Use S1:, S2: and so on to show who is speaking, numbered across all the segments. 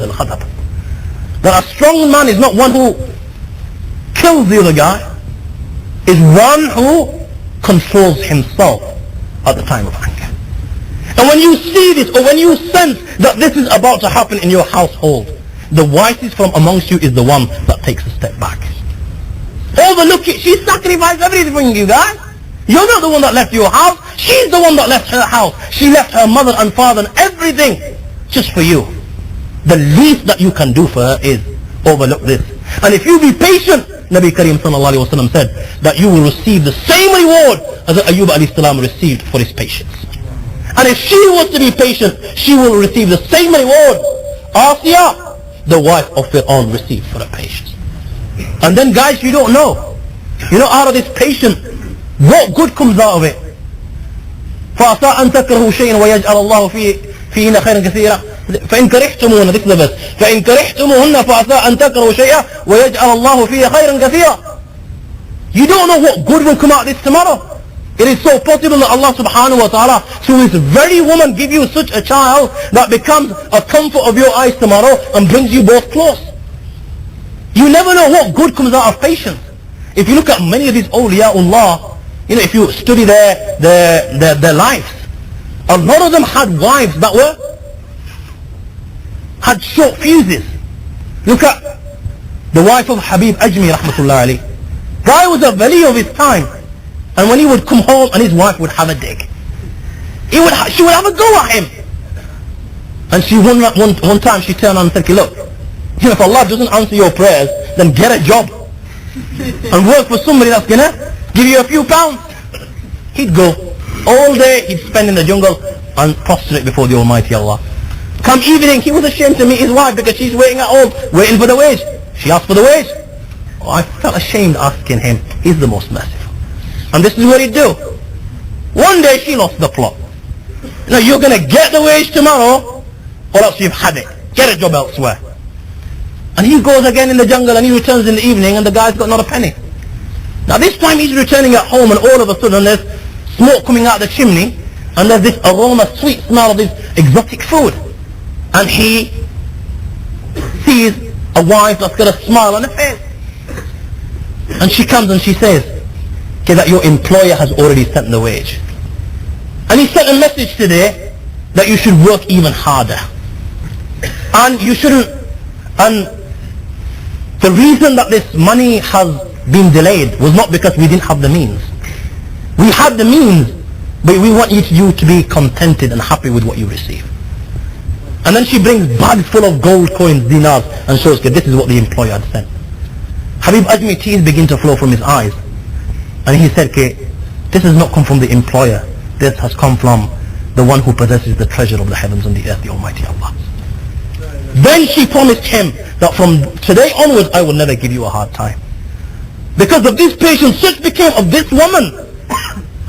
S1: al-Khatab. That a strong man is not one who kills the other guy, is one who controls himself at the time of anger. And when you see this, or when you sense that this is about to happen in your household, the wisest from amongst you is the one that takes a step back. Overlook it. She sacrificed everything for you guys. You're not the one that left your house. She's the one that left her house. She left her mother and father and everything just for you. The least that you can do for her is overlook this. And if you be patient, Nabi Kareem sallallahu alayhi wa sallam said that you will receive the same reward as Ayyub alayhi salam received for his patience. And if she was to be patient, she will receive the same reward Asiya, the wife of Fir'aun, received for her patience. And then guys, you don't know. You know, out of this patience, what good comes out of it? فَعَسَىٰ أَن تَكْرَهُ شَيْءٍ وَيَجْعَلَ اللَّهُ فِيهِ خَيْرًا كَثِيرًا فَإِنْ كَرِهْتُمُوهُنَّ, this is the verse, فَإِنْ كَرِهْتُمُوهُنَّ فَعَسَىٰ أَن تَكْرَهُ شَيْئًا وَيَجْعَلَ اللَّهُ فِيهِ خَيْرًا كَثِيرًا. You don't know what good will come out of this tomorrow. It is so possible that Allah subhanahu wa ta'ala, through this very woman, give you such a child that becomes a comfort of your eyes tomorrow and brings you both close. You never know what good comes out of patience. If you look at many of these awliyaullah, you know, if you study their lives, a lot of them had wives that had short fuses. Look at the wife of Habib Ajmi rahmatullah alayhi. Guy was a wali of his time, and when he would come home and his wife would have a dig, she would have a go at him. And she one time she turned on and said, look, you know, if Allah doesn't answer your prayers, then get a job and work for somebody that's gonna give you a few pounds. He'd go all day, he'd spend in the jungle and prostrate before the Almighty Allah. Come evening, he was ashamed to meet his wife because she's waiting at home, waiting for the wage. She asked for the wage. Oh, I felt ashamed asking him. He's the most merciful. And this is what he'd do. One day she lost the plot. Now you're going to get the wage tomorrow, or else you've had it. Get a job elsewhere. And he goes again in the jungle and he returns in the evening and the guy's got not a penny. Now this time he's returning at home and all of a sudden there's smoke coming out of the chimney and there's this aroma, sweet smell of this exotic food. And he sees a wife that's got a smile on her face. And she comes and she says, okay, that your employer has already sent the wage. And he sent a message today that you should work even harder. And you shouldn't, and the reason that this money has been delayed was not because we didn't have the means. We had the means, but we want you to be contented and happy with what you receive. And then she brings bags full of gold coins, dinars, and shows, okay, this is what the employer had sent. Habib Ajmi, tears begin to flow from his eyes. And he said, okay, this has not come from the employer. This has come from the one who possesses the treasure of the heavens and the earth, the Almighty Allah. Then she promised him that from today onwards I will never give you a hard time. Because of this patience, such became of this woman.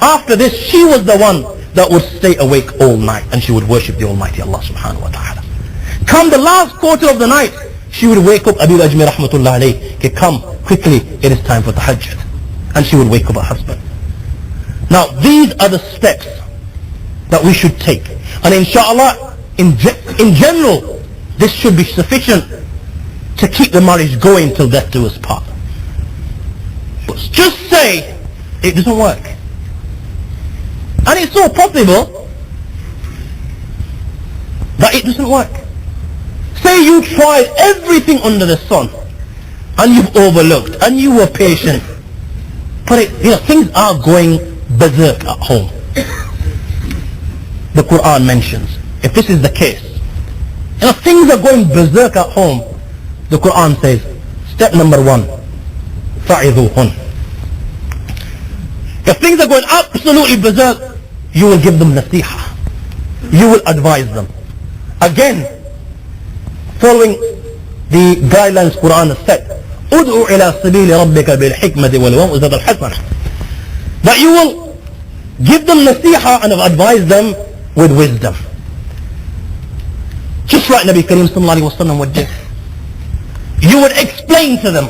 S1: After this, she was the one that would stay awake all night and she would worship the Almighty Allah subhanahu wa ta'ala. Come the last quarter of the night, she would wake up Abu Ajmi rahmatullah alayhi, okay, come quickly, it is time for tahajjud. And she would wake up her husband. Now these are the steps that we should take. And inshallah, in general, this should be sufficient to keep the marriage going till death do us part. But just say it doesn't work. And it's so possible that it doesn't work. Say you tried everything under the sun and you've overlooked and you were patient, but things are going berserk at home. The Quran mentions, if this is the case, things are going berserk at home, the Quran says, step number 1, فَعِذُوهُنْ. If things are going absolutely berserk, you will give them nasiha. You will advise them. Again, following the guidelines Quran has set, أُدْعُ إِلَى سَبِيلِ رَبِّكَ بِالْحِكْمَةِ وَالْمَوْعِظَةِ الْحَسَنَةِ. That you will give them nasiha and advise them with wisdom. Just like Nabi Kareem sallallahu alayhi wa sallam would do. You would explain to them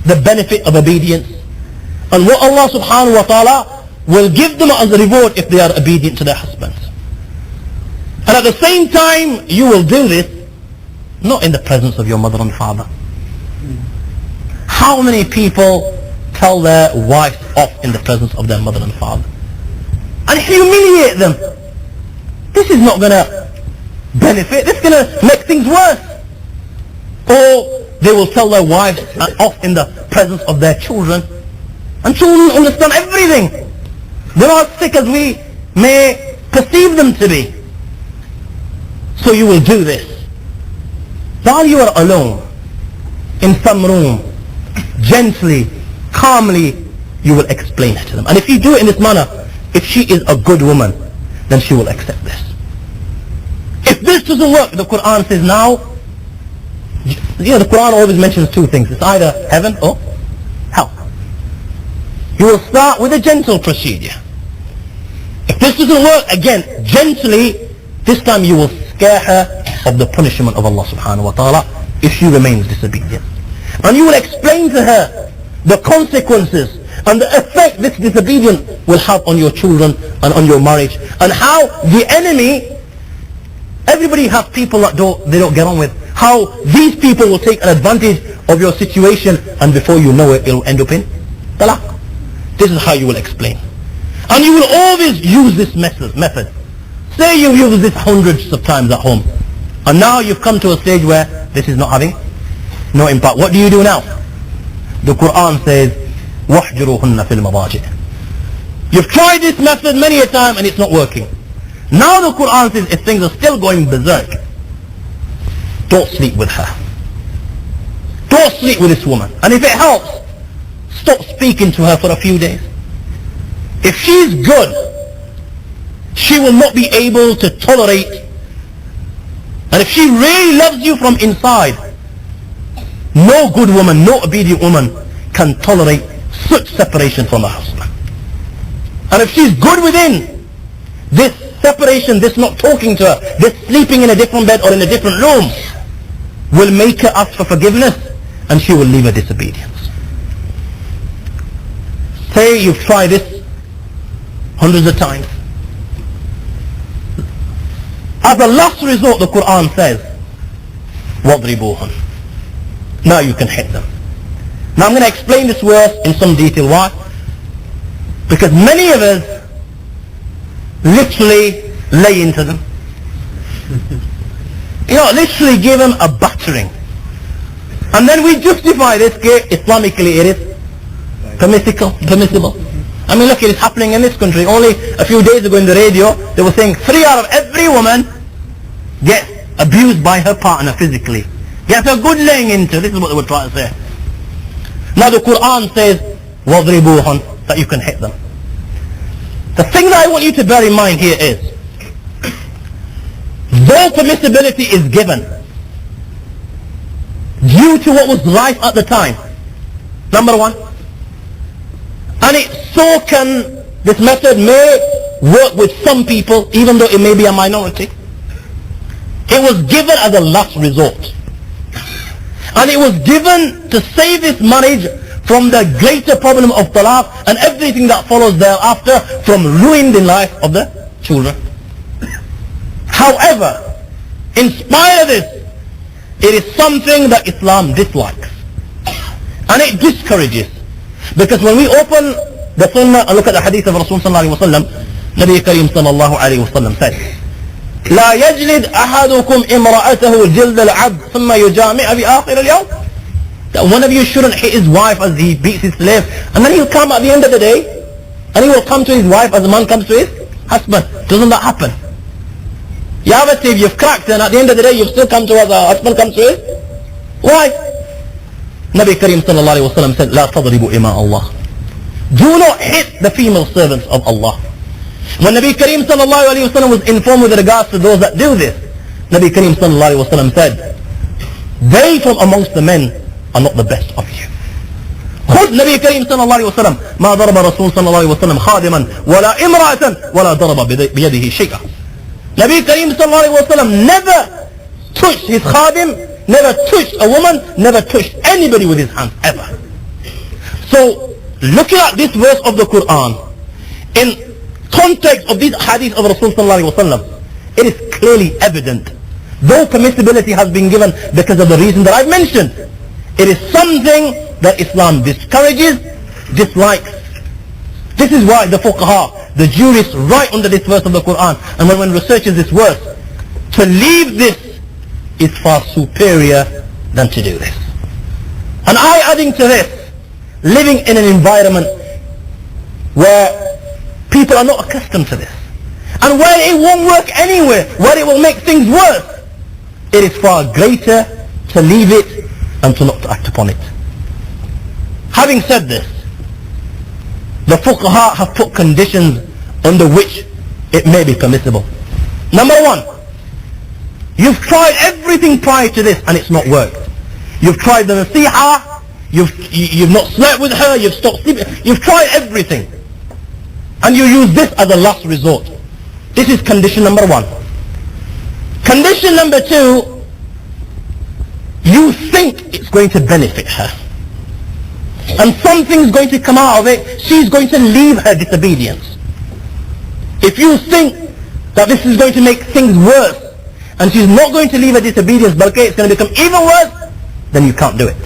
S1: the benefit of obedience and what Allah subhanahu wa ta'ala will give them as a reward if they are obedient to their husbands. And at the same time, you will do this not in the presence of your mother and father. How many people tell their wives off in the presence of their mother and father and humiliate them? This is not going to benefit. This is going to make things worse. Or they will tell their wives off in the presence of their children, and children understand everything. They're not as sick as we may perceive them to be. So you will do this while you are alone in some room. Gently, calmly, you will explain it to them. And if you do it in this manner, if she is a good woman, then she will accept this. If this doesn't work, the Quran says now, the Quran always mentions two things. It's either heaven or hell. You will start with a gentle procedure. If this doesn't work, again, gently, this time you will scare her of the punishment of Allah subhanahu wa ta'ala if she remains disobedient. And you will explain to her the consequences and the effect this disobedience will have on your children and on your marriage, and how the enemy, everybody has people that they don't get on with, how these people will take an advantage of your situation, and before you know it, will end up in talaq. This is how you will explain. And you will always use this method. Say you've used this hundreds of times at home, and now you've come to a stage where this is not having no impact. What do you do now? The Quran says, وَاحْجُرُوهُنَّ فِي الْمَضَاجِعِ. You've tried this method many a time and it's not working. Now the Quran says, if things are still going berserk, don't sleep with her. Don't sleep with this woman. And if it helps, stop speaking to her for a few days. If she's good, she will not be able to tolerate. And if she really loves you from inside, no good woman, no obedient woman can tolerate such separation from her husband. And if she's good within, this separation, this not talking to her, this sleeping in a different bed or in a different room, will make her ask for forgiveness, and she will leave her disobedience. Say you've tried this hundreds of times. As a last resort, the Quran says, وَاضْرِبُوهُنْ. Now you can hit them. Now I'm going to explain this verse in some detail. Why? Because many of us literally lay into them. Literally give them a battering. And then we justify this, Islamically it is permissible. I mean, look, it is happening in this country. Only a few days ago in the radio, they were saying 3 out of every woman gets abused by her partner physically. Gets a good laying into. This is what they were trying to say. Now the Quran says, وَضْرِبُوهُنْ, that you can hit them. The thing that I want you to bear in mind here is, though permissibility is given due to what was life at the time, number one, and this method may work with some people, even though it may be a minority. It was given as a last resort. And it was given to save this marriage from the greater problem of talaq and everything that follows thereafter, from ruining the life of the children. However, in spite of this, it is something that Islam dislikes. And it discourages. Because when we open the Sunnah and look at the hadith of Rasul sallallahu alayhi wa sallam, Nabi Kareem sallallahu alayhi wa sallam said, لا يجلد أحدكم امرأته جلد العبد ثم يجامع في آخر اليوم. That one of you shouldn't hit his wife as he beats his slave, and then he'll come at the end of the day and he will come to his wife as a man comes to his husband. Doesn't that happen? You have a slave, you've cracked, and at the end of the day you've still come to as a husband comes to his wife. Nabi Kareem sallallahu alayhi wa sallam said, لا تضربوا إماء الله. Do not hit the female servants of Allah. When Nabi Kareem sallallahu alayhi wa sallam was informed with regards to those that do this, Nabi Kareem sallallahu alayhi wa sallam said, they from amongst the men are not the best of you. خذ Nabi Kareem sallallahu alayhi wa sallam ما ضرب رسول صلى الله عليه وسلم خادما ولا امرأة ولا ضرب بيده شيئا. Nabi Kareem sallallahu alayhi wa sallam never touched his khadim, never touched a woman, never touched anybody with his hands, ever. So, looking at this verse of the Quran, in context of these hadith of Rasul sallallahu alayhi wa sallam, it is clearly evident though permissibility has been given because of the reason that I've mentioned. It is something that Islam discourages, dislikes. This is why the fuqaha, the jurists, write under this verse of the Quran, and when one researches this verse, to leave this is far superior than to do this. And adding to this, living in an environment where people are not accustomed to this, and where it won't work anywhere, where it will make things worse, it is far greater to leave it and to not to act upon it. Having said this, the fuqaha have put conditions under which it may be permissible. Number one, you've tried everything prior to this and it's not worked. You've tried the nasiha, you've not slept with her, you've stopped sleeping, you've tried everything. And you use this as a last resort. This is condition number one. Condition number two, you think it's going to benefit her. And something's going to come out of it, she's going to leave her disobedience. If you think that this is going to make things worse, and she's not going to leave her disobedience, but okay, it's going to become even worse, then you can't do it.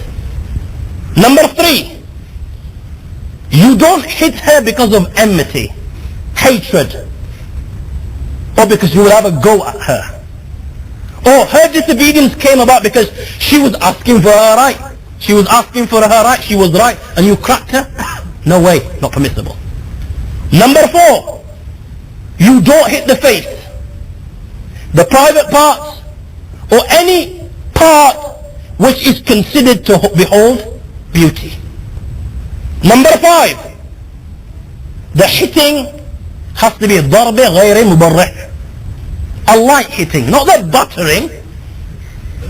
S1: Number three, you don't hit her because of enmity, hatred, or because you will have a go at her. Or her disobedience came about because she was asking for her right. She was asking for her right, she was right, and you cracked her? No way, not permissible. Number four, you don't hit the face, the private parts, or any part which is considered to behold beauty. Number five, the hitting has to be ضرب غير مبرح, a light hitting, not the buttering.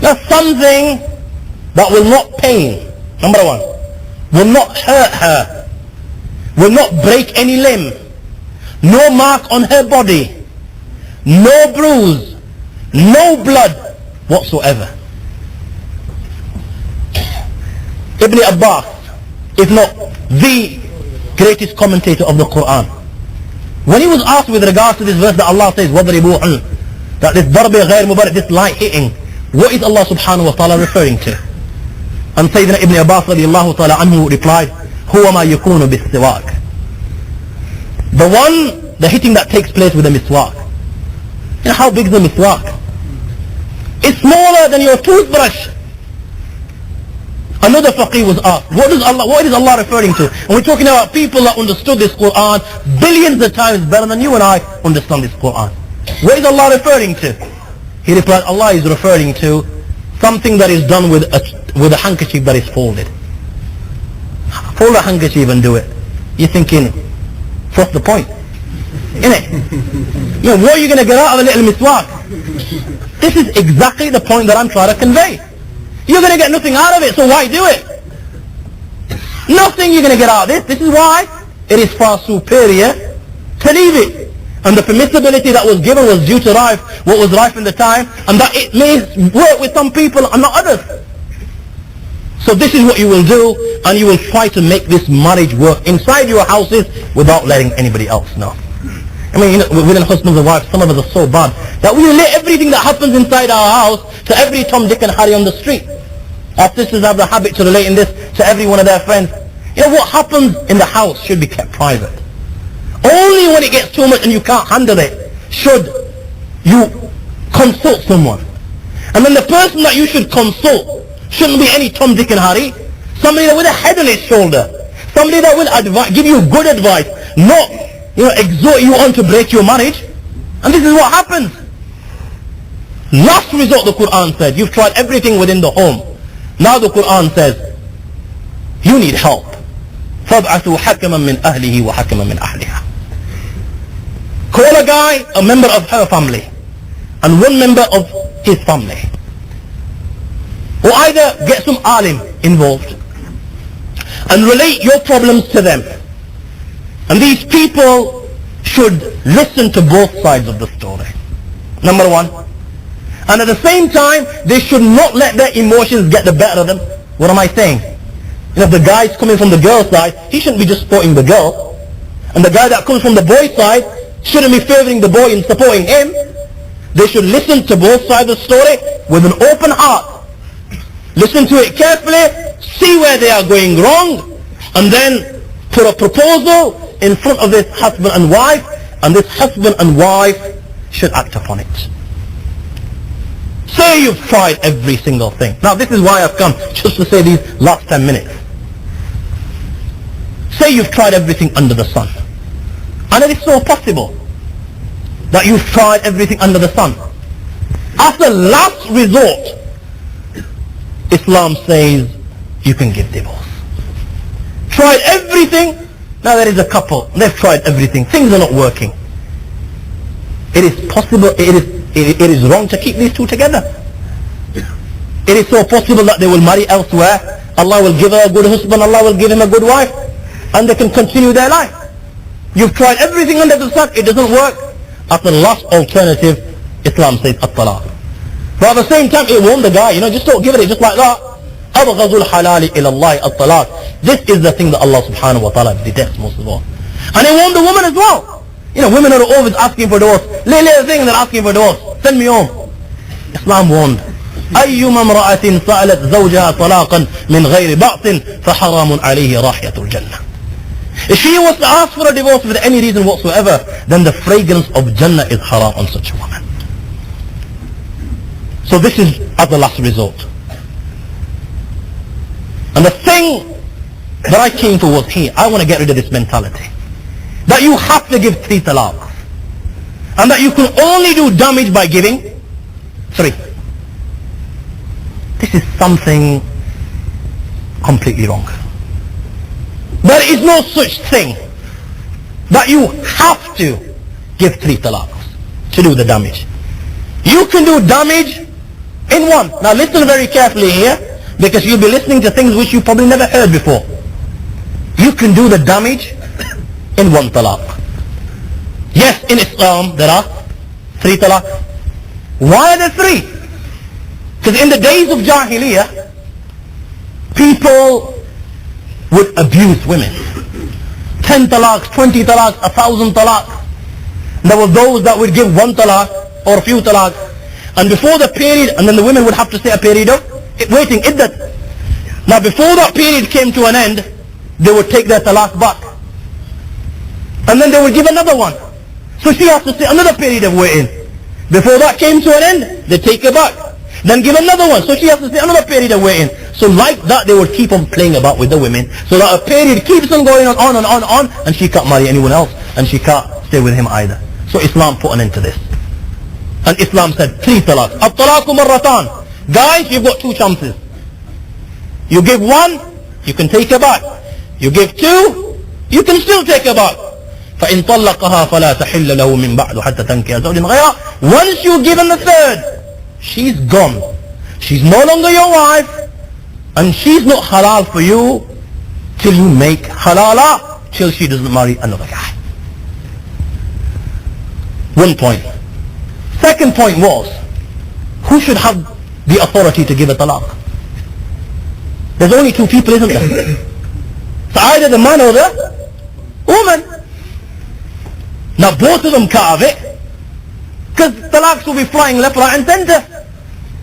S1: That's something that will not pain. Number one, will not hurt her, will not break any limb, no mark on her body, no bruise, no blood whatsoever. Ibn Abbas, if not the greatest commentator of the Quran, when he was asked with regards to this verse that Allah says وَضْرِبُوهُ, that this ضرب غير مبرح, this light hitting, what is Allah subhanahu wa ta'ala referring to? And Sayyidina Ibn Abbas radiallahu ta'ala anhu replied, هُوَ مَا يَكُونُ بِالسِّوَاكِ, the hitting that takes place with a miswak. You know how big is the miswak? It's smaller than your toothbrush. Another faqih was asked, what is Allah referring to? And we're talking about people that understood this Quran billions of times better than you and I understand this Quran. What is Allah referring to? He replied, Allah is referring to something that is done with a handkerchief that is folded. Fold a handkerchief and do it. You're thinking, what's the point? Innit? You know, what are you going to get out of a little miswak? This is exactly the point that I'm trying to convey. You're going to get nothing out of it, so why do it? Nothing you're going to get out of this. This is why it is far superior to leave it. And the permissibility that was given was due to what was rife in the time, and that it may work with some people and not others. So this is what you will do, and you will try to make this marriage work inside your houses without letting anybody else know. I mean, you know, within husbands and wives, some of us are so bad that we relate everything that happens inside our house to every Tom, Dick and Harry on the street. Our sisters have the habit to relating this to every one of their friends. You know, what happens in the house should be kept private. Only when it gets too much and you can't handle it should you consult someone. And then the person that you should consult shouldn't be any Tom, Dick and Harry. Somebody that with a head on his shoulder. Somebody that will give you good advice, not exhort you on to break your marriage. And this is what happens. Last resort, the Quran said, you've tried everything within the home. Now the Quran says, you need help. فَابْعَثُوا حَكَمًا مِنْ أَهْلِهِ وَحَكَمًا مِنْ أَهْلِهَا. Call a guy, a member of her family, and one member of his family. Or either get some alim involved and relate your problems to them. And these people should listen to both sides of the story. Number one. And at the same time, they should not let their emotions get the better of them. What am I saying? You know, if the guy's coming from the girl's side, he shouldn't be just supporting the girl. And the guy that comes from the boy's side shouldn't be favoring the boy and supporting him. They should listen to both sides of the story with an open heart. Listen to it carefully, see where they are going wrong, and then put a proposal in front of this husband and wife, and this husband and wife should act upon it. Say you've tried every single thing. Now this is why I've come, just to say these last 10 minutes. Say you've tried everything under the sun. And it is so possible that you've tried everything under the sun. As a last resort, Islam says you can give divorce. Tried everything. Now there is a couple, they've tried everything. Things are not working. It is possible, it is wrong to keep these two together. It is so possible that they will marry elsewhere. Allah will give her a good husband, Allah will give him a good wife, and they can continue their life. You've tried everything under the sun, it doesn't work. As the last alternative, Islam says at-talaq. But at the same time, it warned the guy, just don't give it just like that. أَبْغَضُ الْحَلَالِ إِلَى اللَّهِ الطَّلَاقِ. This is the thing that Allah subhanahu wa ta'ala detests most of all. And it warned the woman as well. Women are always asking for divorce. Little thing they're asking for divorce. Send me home. Islam warned. أَيُّمَا امْرَأَةٍ سَأَلَتْ زَوْجَهَا طَلَاقًا مِنْ غَيْرِ بَعْثٍ فَحَرَامٌ عَلَيْهِ رَاحِيَةُ الْجَنَّةِ. If she was to ask for a divorce for any reason whatsoever, then the fragrance of Jannah is haram on such a woman. So this is as the last resort. And the thing that I came to was here, I want to get rid of this mentality. That you have to give 3 talaqs. And that you can only do damage by giving 3. This is something completely wrong. There is no such thing that you have to give 3 talaqs to do the damage. You can do damage in 1. Now listen very carefully here, because you'll be listening to things which you probably never heard before. You can do the damage in 1 talaq. Yes, in Islam there are 3 talaqs. Why are there 3? Because in the days of Jahiliyyah, people would abuse women. 10 talaqs, 20 talaqs, 1,000 talaqs. There were those that would give 1 talaq or a few talaqs, and before the period, and then the women would have to stay a period of waiting, iddat. Now before that period came to an end, they would take their talaq back, and then they would give another one. So she has to stay another period of waiting. Before that came to an end, they take her back, then give another one. So she has to stay another period of waiting. So like that, they would keep on playing about with the women, so that a period keeps on going on and on, and she can't marry anyone else, and she can't stay with him either. So Islam put an end to this. And Islam said 3 talaq. At-talaqu marratan. Guys, you've got 2 chances. You give 1, you can take her back. You give 2, you can still take her back. فَإِن طَلَّقَهَا فَلَا تَحِلَّ لَهُ مِن بَعْدُ حَتَّى تَنْكِحَ زَوْجًا غَيْرَهُ. Once you give him the 3rd, she's gone. She's no longer your wife, and she's not halal for you till you make halala, till she doesn't marry another guy. 1 point. Second point was, who should have the authority to give a talaq? There's only 2 people, isn't there? So either the man or the woman. Now both of them can't have it, because talaqs will be flying left, right and center.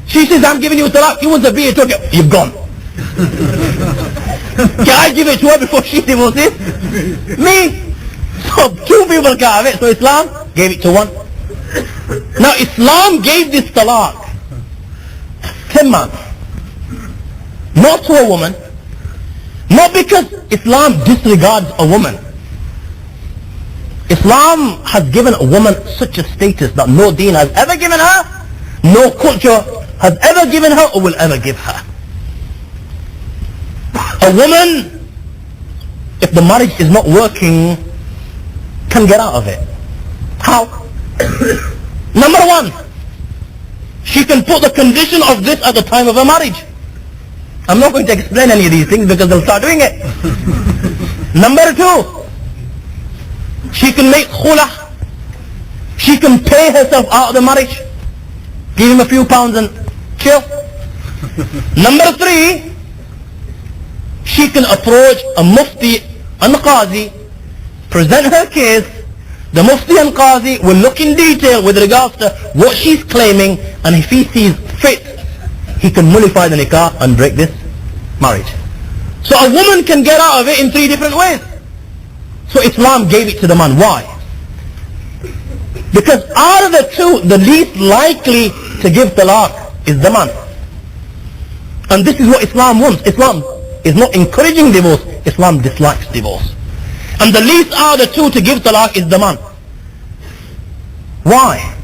S1: She says, I'm giving you a talaq, you want to be a talaq, you've gone. Can I give it to her before she divorces me? So 2 people can't have it, so Islam gave it to 1. Now Islam gave this talaq to a man, not to a woman, not because Islam disregards a woman. Islam has given a woman such a status that no deen has ever given her, no culture has ever given her or will ever give her. A woman, if the marriage is not working, can get out of it. How? Number 1, she can put the condition of this at the time of her marriage. I'm not going to explain any of these things because they'll start doing it. Number 2, she can make khula. She can pay herself out of the marriage. Give him a few pounds and chill. Number 3, she can approach a mufti and qazi, present her case. The mufti and qazi will look in detail with regards to what she's claiming, and if he sees fit, he can nullify the nikah and break this marriage. So a woman can get out of it in 3 different ways. So Islam gave it to the man. Why? Because out of the two, the least likely to give talaq is the man. And this is what Islam wants. Islam is not encouraging divorce. Islam dislikes divorce. And the least out of the two to give talaq is the man. Why?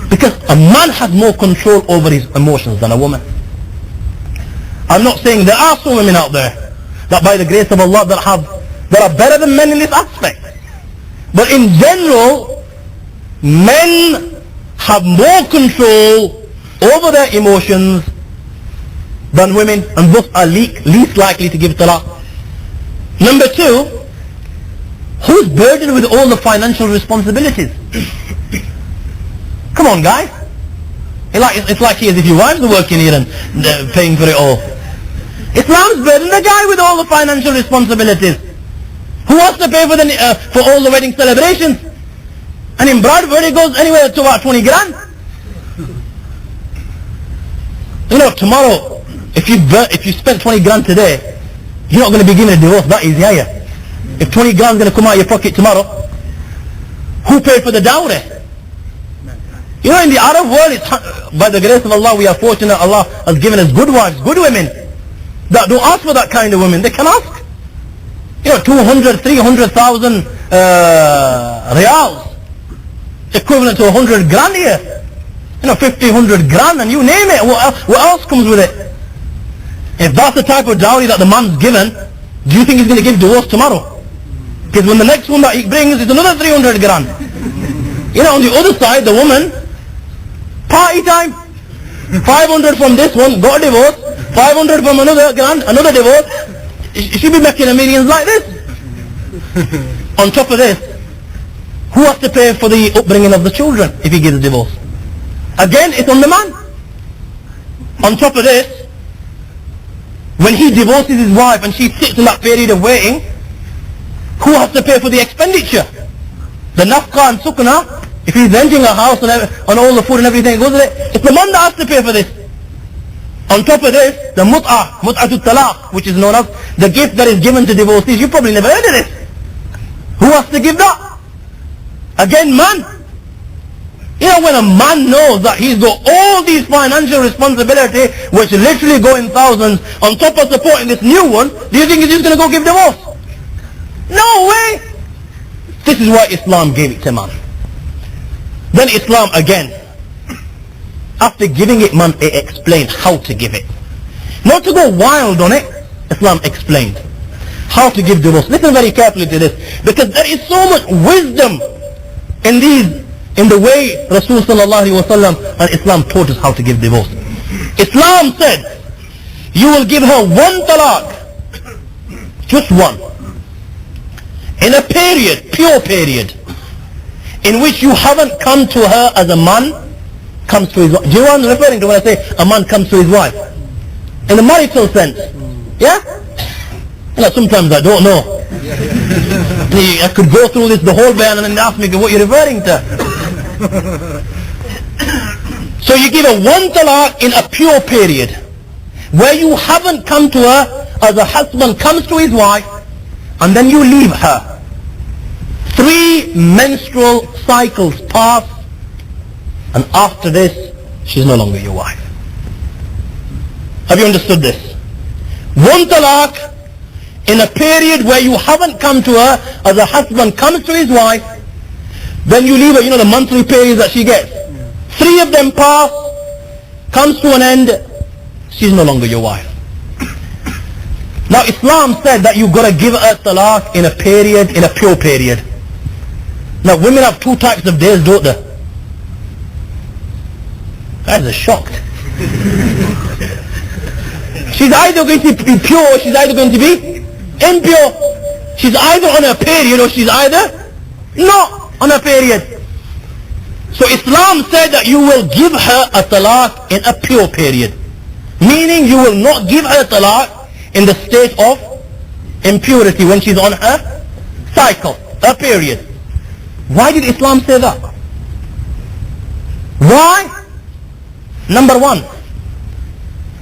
S1: Because a man has more control over his emotions than a woman. I'm not saying there are some women out there that by the grace of Allah that are better than men in this aspect. But in general, men have more control over their emotions than women, and thus are least likely to give talaq. Number 2, who's burdened with all the financial responsibilities? Come on, guys. It's like as if your wives are working here and paying for it all. Islam's burdened the guy with all the financial responsibilities. Who has to pay for all the wedding celebrations? And in Bradford it goes anywhere to about 20 grand. You know, tomorrow, if you spend 20 grand today, you're not going to be given a divorce that easy, are you? If 20 grand is going to come out of your pocket tomorrow, who paid for the dowry? You know, in the Arab world, by the grace of Allah, we are fortunate. Allah has given us good wives, good women that don't ask for that kind of women. They can ask, you know, 200, 300,000 riyals, equivalent to 100 grand here. You know, 50, 100 grand, and you name it. What else comes with it? If that's the type of dowry that the man's given, do you think he's going to give divorce tomorrow? Because when the next one that he brings is another 300 grand. You know, on the other side, the woman, party time, 500 from this one, got a divorce, 500 from another grand, another divorce. She'll be making a millions like this. On top of this, who has to pay for the upbringing of the children if he gives a divorce? Again, it's on the man. On top of this, when he divorces his wife and she sits in that period of waiting, who has to pay for the expenditure? The nafqa and sukna, if he's renting a house and all the food and everything goes with it, it's the man that has to pay for this. On top of this, the mut'atul talaq, which is known as the gift that is given to divorcees. You probably never heard of this. Who has to give that? Again, man. You know, when a man knows that he's got all these financial responsibility, which literally go in thousands, on top of supporting this new one, do you think he's just going to go give divorce? No way! This is why Islam gave it to man. Then Islam again, after giving it man, it explained how to give it. Not to go wild on it, Islam explained how to give divorce. Listen very carefully to this, because there is so much wisdom in the way Rasul sallallahu alaihi wasallam and Islam taught us how to give divorce. Islam said, you will give her 1 talaq, just one, in a period, pure period, in which you haven't come to her as a man comes to his wife. Do you know what I'm referring to when I say a man comes to his wife? In the marital sense. Yeah? You know, sometimes I don't know. I could go through this the whole bayan and then ask me what you're referring to. So you give her 1 talaq in a pure period, where you haven't come to her as a husband comes to his wife, and then you leave her. 3 menstrual cycles pass, and after this, she's no longer your wife. Have you understood this? 1 talaq in a period where you haven't come to her as a husband comes to his wife, then you leave her, you know, the monthly periods that she gets. 3 of them pass, comes to an end, she's no longer your wife. Now Islam said that you've got to give her talaq in a period, in a pure period. Now women have 2 types of days, don't they? Guys are shocked. She's either going to be pure or she's either going to be impure. She's either on a period or she's either not on a period. So Islam said that you will give her a talaq in a pure period. Meaning you will not give her a talaq in the state of impurity when she's on her cycle, her period. Why did Islam say that? Why? Number one,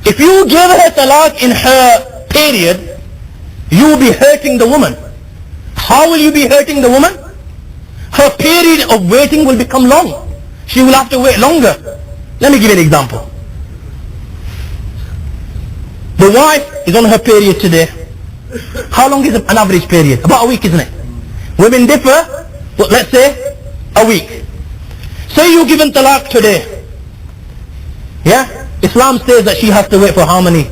S1: if you give her talaq in her period, you will be hurting the woman. How will you be hurting the woman? Her period of waiting will become long. She will have to wait longer. Let me give you an example. The wife is on her period today. How long is an average period? About a week, isn't it? Women differ, but let's say a week. Say you given talaq today. Yeah? Islam says that she has to wait for how many?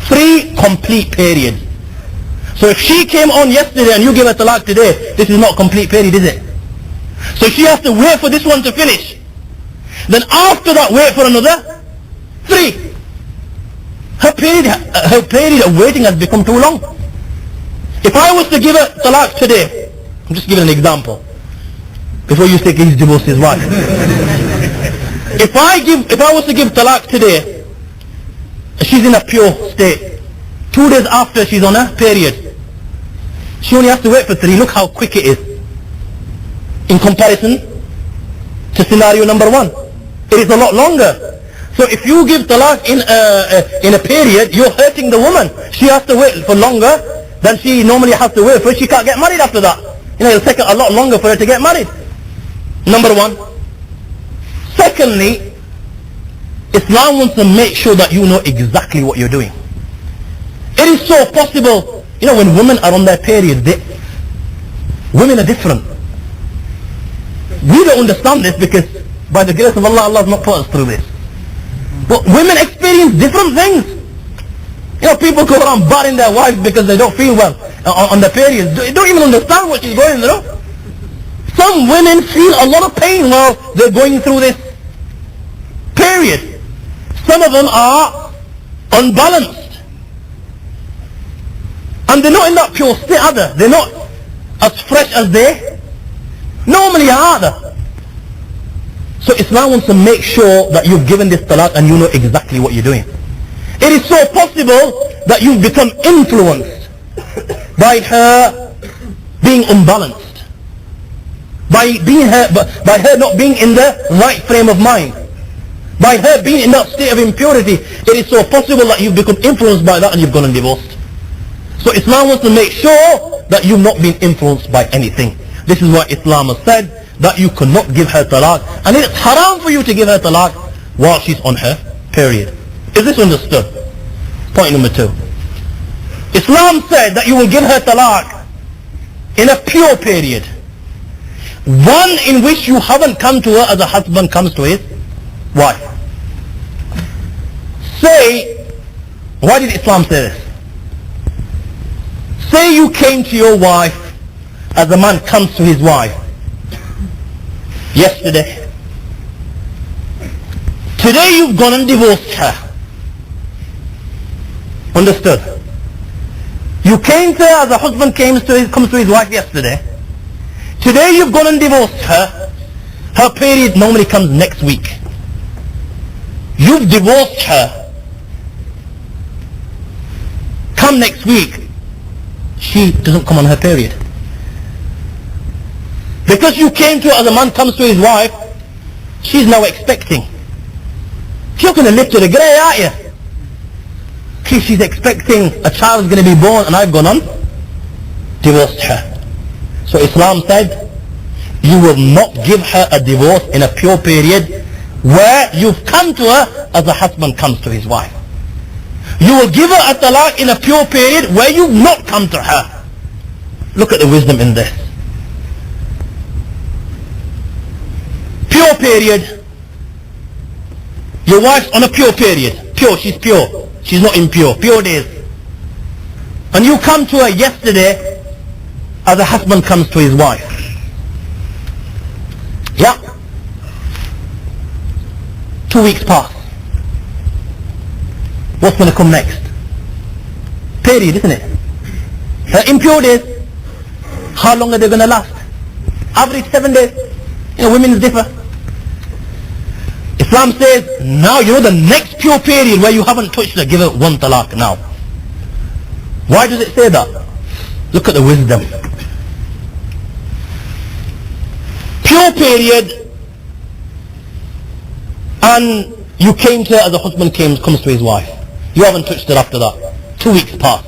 S1: 3 complete periods. So if she came on yesterday and you give her talaq today, this is not complete period, is it? So she has to wait for this one to finish. Then after that, wait for another 3. Her period of waiting has become too long. If I was to give her talaq today, I'm just giving an example, before you say he's divorced his wife. If I was to give talaq today, she's in a pure state. 2 days after she's on her period, she only has to wait for 3. Look how quick it is in comparison to scenario number 1. It is a lot longer. So if you give talaq in a period, you're hurting the woman. She has to wait for longer than she normally has to wait for. She can't get married after that. It'll take a lot longer for her to get married. Number 1. Secondly, Islam wants to make sure that you know exactly what you're doing. It is so possible, when women are on their period, women are different. We don't understand this because by the grace of Allah, Allah has not put us through this. But women experience different things. People go around batting their wives because they don't feel well on their periods. They don't even understand what she's going through. Some women feel a lot of pain while they're going through this period. Some of them are unbalanced. And they're not in that pure state either. They're not as fresh as they normally are either. So Islam wants to make sure that you've given this talaq and you know exactly what you're doing. It is so possible that you've become influenced by her being unbalanced, by her not being in the right frame of mind, by her being in that state of impurity. It is so possible that you've become influenced by that and you've gone and divorced. So Islam wants to make sure that you've not been influenced by anything. This is why Islam has said that you cannot give her talaq, and it's haram for you to give her talaq while she's on her period. Is this understood? Point number 2. Islam said that you will give her talaq in a pure period. One in which you haven't come to her as a husband comes to his wife. Why did Islam say this? Say you came to your wife as a man comes to his wife yesterday. Today you've gone and divorced her. Understood? You came to her as a husband comes to his wife yesterday. Today you've gone and divorced her. Her period normally comes next week. You've divorced her. Come next week, she doesn't come on her period. Because you came to her as a man comes to his wife, she's now expecting. You're going to live to the grey, aren't you? She's expecting a child is going to be born, and I've gone on, divorced her. So Islam said, you will not give her a divorce in a pure period where you've come to her as a husband comes to his wife. You will give her a talaq in a pure period where you've not come to her. Look at the wisdom in this. Pure period. Your wife's on a pure period. Pure, she's pure. She's not impure. Pure days. And you come to her yesterday as a husband comes to his wife. Yeah. 2 weeks pass. What's going to come next? Period, isn't it? Impure days. How long are they going to last? Average 7 days. Women differ. Islam says, now the next pure period where you haven't touched her, give her 1 talaq now. Why does it say that? Look at the wisdom. Pure period and you came to her as a husband comes to his wife. You haven't touched her after that. 2 weeks pass.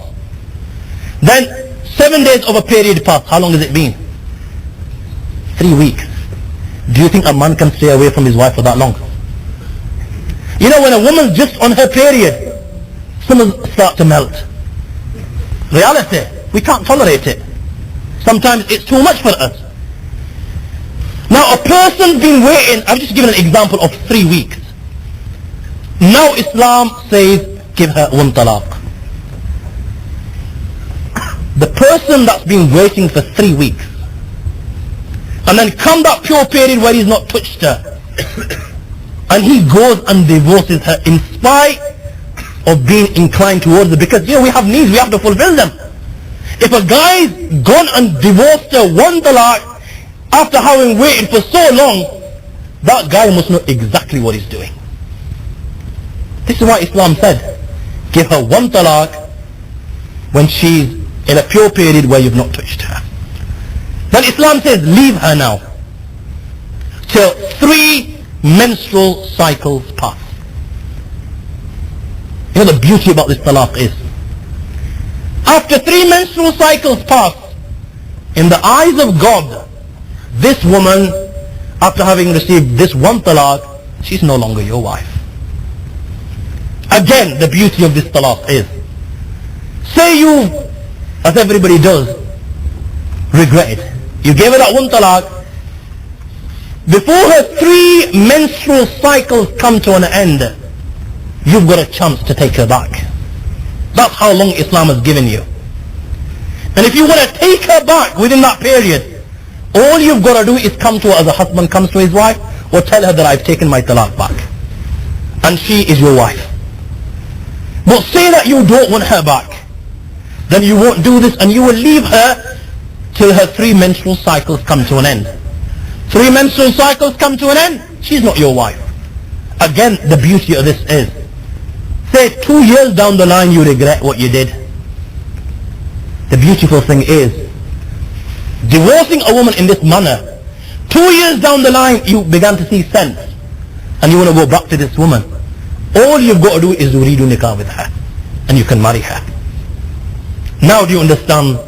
S1: Then 7 days of a period pass. How long has it been? 3 weeks. Do you think a man can stay away from his wife for that long? You know, when a woman's just on her period, some start to melt. Reality, we can't tolerate it. Sometimes it's too much for us. Now a person's been waiting, I've just given an example of 3 weeks. Now Islam says, give her 1 talaq. The person that's been waiting for 3 weeks, and then come that pure period where he's not touched her, and he goes and divorces her in spite of being inclined towards her, because we have needs, we have to fulfill them. If a guy's gone and divorced her 1 talaq after having waited for so long, that guy must know exactly what he's doing. This is why Islam said, give her 1 talaq when she's in a pure period where you've not touched her. Then Islam says, leave her now till 3 menstrual cycles pass. You know the beauty about this talaq is, after 3 menstrual cycles pass, in the eyes of God, this woman, after having received this 1 talaq, she's no longer your wife. Again, the beauty of this talaq is, say you, as everybody does, regret it. You gave her that 1 talaq. Before her 3 menstrual cycles come to an end, you've got a chance to take her back. That's how long Islam has given you. And if you want to take her back within that period, all you've got to do is come to her as a husband comes to his wife, or tell her that I've taken my talaq back, and she is your wife. But say that you don't want her back, then you won't do this, and you will leave her till her 3 menstrual cycles come to an end. 3 menstrual cycles come to an end, she's not your wife. Again, the beauty of this is, say 2 years down the line you regret what you did. The beautiful thing is, divorcing a woman in this manner, 2 years down the line you began to see sense, and you want to go back to this woman. All you've got to do is to redo nikah with her, and you can marry her. Now do you understand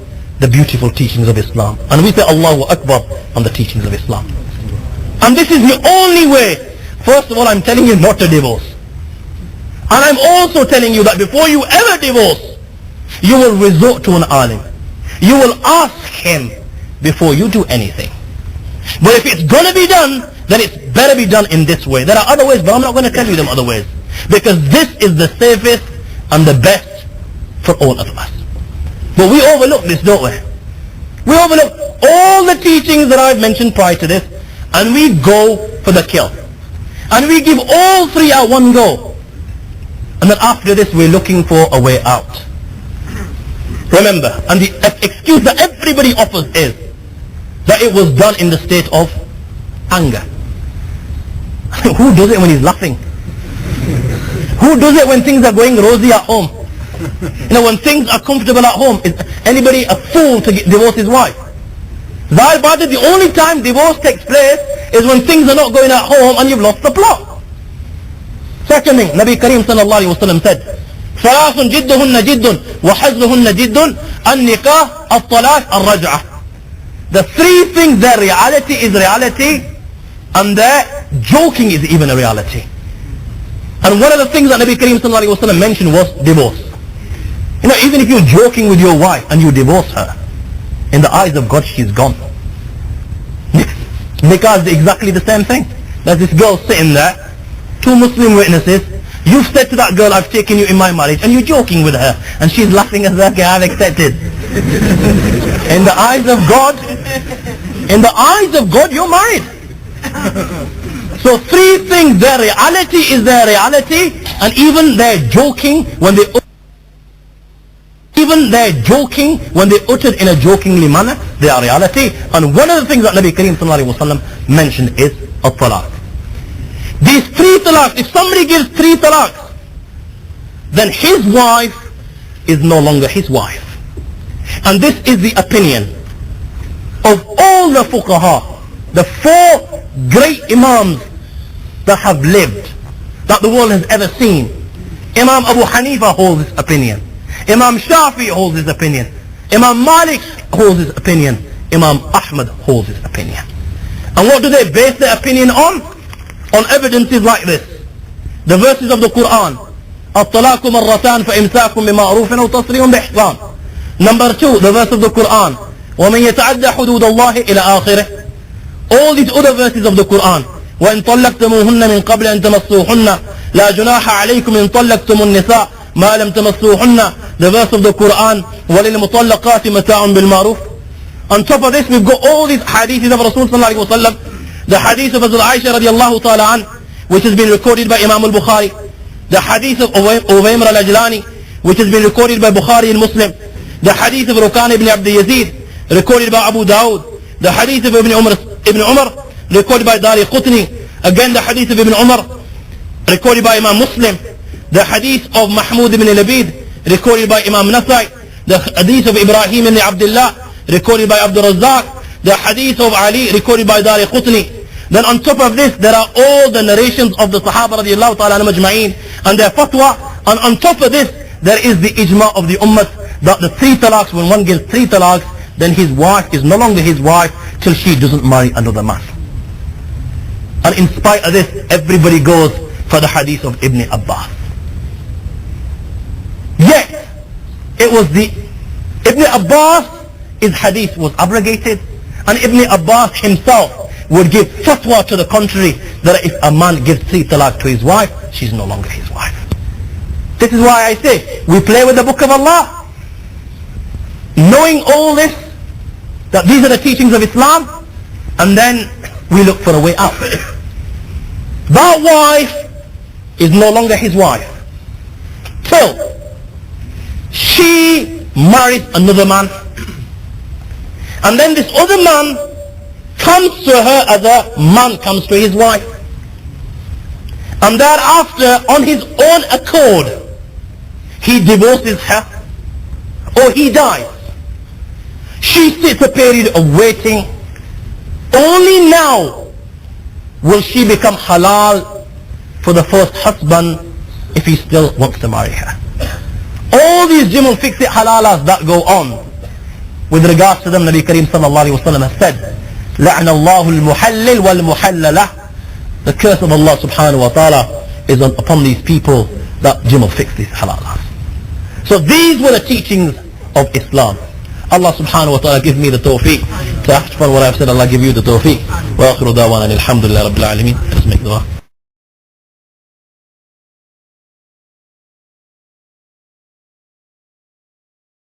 S1: the beautiful teachings of Islam? And we say Allahu Akbar on the teachings of Islam. And this is the only way. First of all, I'm telling you not to divorce. And I'm also telling you that before you ever divorce, you will resort to an alim. You will ask him before you do anything. But if it's going to be done, then it's better be done in this way. There are other ways, but I'm not going to tell you them other ways, because this is the safest and the best for all of us. But we overlook this, don't we? We overlook all the teachings that I've mentioned prior to this, and we go for the kill. And we give all 3 at one go. And then after this we're looking for a way out. Remember, and the excuse that everybody offers is that it was done in the state of anger. Who does it when he's laughing? Who does it when things are going rosy at home? When things are comfortable at home? Is anybody a fool to divorce his wife? The only time divorce takes place is when things are not going at home and you've lost the plot. Second thing, Nabi Kareem sallallahu alayhi wa sallam said, ثلاث جدهن جد وحزنهن جد النكاح الطلاق الرجعة. The 3 things, their reality is reality, and their joking is even a reality. And one of the things that Nabi Kareem sallallahu alayhi wa sallam mentioned was divorce. Even if you're joking with your wife and you divorce her, in the eyes of God she's gone. Nikah is exactly the same thing. There's this girl sitting there, 2 Muslim witnesses. You've said to that girl, I've taken you in my marriage, and you're joking with her, and she's laughing as okay, I've accepted. In the eyes of God, you're married. So 3 things, their reality is their reality, and even their joking when they uttered in a jokingly manner, they are reality. And one of the things that Nabi Kareem sallallahu alayhi wa sallam mentioned is at-talaq. These 3 talaqs, if somebody gives 3 talaqs, then his wife is no longer his wife. And this is the opinion of all the fuqaha, the 4 great imams that have lived that the world has ever seen. Imam Abu Hanifa holds this opinion. Imam Shafi holds his opinion. Imam Malik holds his opinion. Imam Ahmad holds his opinion. And what do they base their opinion on? On evidences like this. The verses of the Quran. الطلاق مرتان فإمساك بمعروف أو تسريح بإحسان. Number 2, the verse of the Quran. ومن يتعدى حدود الله إلى آخره. All these other verses of the Quran. وإن طلقتموهن من قبل أن تمسوهن لا جناح عليكم إن طلقتم النساء ما لم تمسوهن. The verse of the Quran. وللمطلقات متاع بالمعروف. On top of this, we've got all these hadiths of Rasul sallallahu alaihi wasallam. The hadith of Hazrat Aisha radiallahu ta'ala an, which has been recorded by Imam al-Bukhari. The hadith of Uwaymr al-Ajlani, which has been recorded by Bukhari and Muslim. The hadith of Rukan ibn Abd Yazid, recorded by Abu Dawud. The hadith of Ibn Umar, recorded by Dari Qutni. Again, the hadith of Ibn Umar, recorded by Imam Muslim. The hadith of Mahmud ibn Labid, recorded by Imam Nasai. The hadith of Ibrahim ibn Abdullah, recorded by Abdul Razzaq. The hadith of Ali, recorded by Dari Qutni. Then on top of this, there are all the narrations of the Sahaba radiallahu ta'ala majma'een and their fatwa. And on top of this, there is the ijma of the ummah that the 3 talaqs, when one gives 3 talaqs, then his wife is no longer his wife till she doesn't marry another man. And in spite of this, everybody goes for the hadith of Ibn Abbas. Yet, it was the Ibn Abbas, his hadith was abrogated, and Ibn Abbas himself would give fatwa to the contrary, that if a man gives 3 talaq to his wife, she's no longer his wife. This is why I say, we play with the book of Allah. Knowing all this, that these are the teachings of Islam, and then we look for a way out. That wife is no longer his wife till she marries another man, and then this other man comes to her as a man comes to his wife, and thereafter on his own accord he divorces her or he dies. She sits a period of waiting. Only now will she become halal for the first husband if he still wants to marry her. All these Jimal Fixit halalas that go on, with regards to them, Nabi Kareem sallallahu alayhi wa sallam has said, لَعْنَ اللَّهُ الْمُحَلِّلْ وَالْمُحَلَّلَةِ. The curse of Allah subhanahu wa ta'ala is upon these people that Jimal fix these halalas. So these were the teachings of Islam. Allah subhanahu wa ta'ala give me the tawfiq to act upon what I've said. Allah give you the tawfiq. Wa akhiru dawana alhamdulillah rabbil alameen. Let's make dua.